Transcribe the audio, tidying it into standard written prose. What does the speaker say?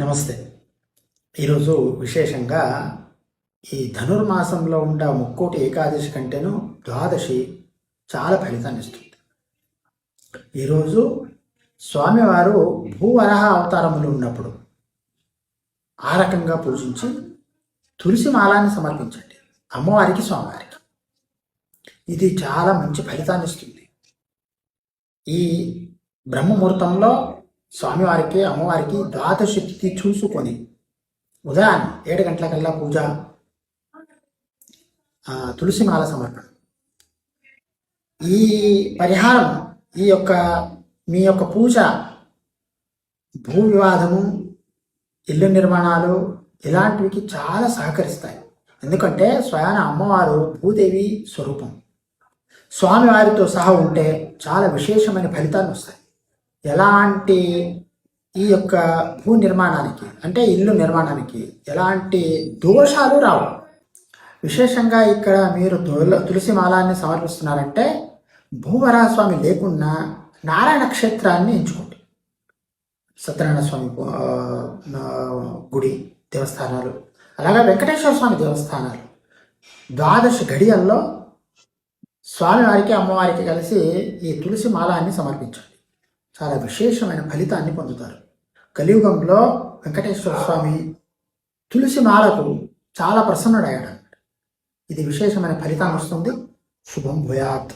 నమస్తే. ఈరోజు విశేషంగా ఈ ధనుర్మాసంలో ఉండే ముక్కోటి ఏకాదశి కంటేను ద్వాదశి చాలా ఫలితాన్ని ఇస్తుంది. ఈరోజు స్వామివారు భూవరాహ అవతారములు ఉన్నప్పుడు ఆ రకంగా పూజించి తులసి మాలాన్ని సమర్పించండి అమ్మవారికి, స్వామివారికి. ఇది చాలా మంచి ఫలితాన్ని ఇస్తుంది. ఈ బ్రహ్మముహూర్తంలో స్వామివారికి, అమ్మవారికి ద్వాదశి తిథి చూసుకొని ఉదయాన్నే 7 గంటలకల్లా పూజ, తులసిమాల సమర్పణ. ఈ పరిహారం మీ యొక్క పూజ భూ వివాదము, ఇల్లు నిర్మాణాలు ఇలాంటివికి చాలా సహకరిస్తాయి. ఎందుకంటే స్వయాన అమ్మవారు భూదేవి స్వరూపం. స్వామివారితో సహా ఉంటే చాలా విశేషమైన ఫలితాలు వస్తాయి. ఎలాంటి ఈ యొక్క భూ నిర్మాణానికి అంటే ఇల్లు నిర్మాణానికి ఎలాంటి దోషాలు రావు. విశేషంగా ఇక్కడ మీరు తులసి మాలాన్ని సమర్పిస్తున్నారంటే భూవరాహస్వామి లేకున్నా నారాయణ క్షేత్రాన్ని ఎంచుకోండి. సత్యనారాయణ స్వామి గుడి దేవస్థానాలు, అలాగే వెంకటేశ్వర స్వామి దేవస్థానాలు ద్వాదశి ఘడియల్లో స్వామివారికి, అమ్మవారికి కలిసి ఈ తులసి మాలాన్ని సమర్పించండి. చాలా విశేషమైన ఫలితాన్ని పొందుతారు. కలియుగంలో వెంకటేశ్వర స్వామి తులసి మాలకు చాలా ప్రసన్నుడయ్యాడు. ఇది విశేషమైన ఫలితాన్ని వస్తుంది. శుభం భూయాత్.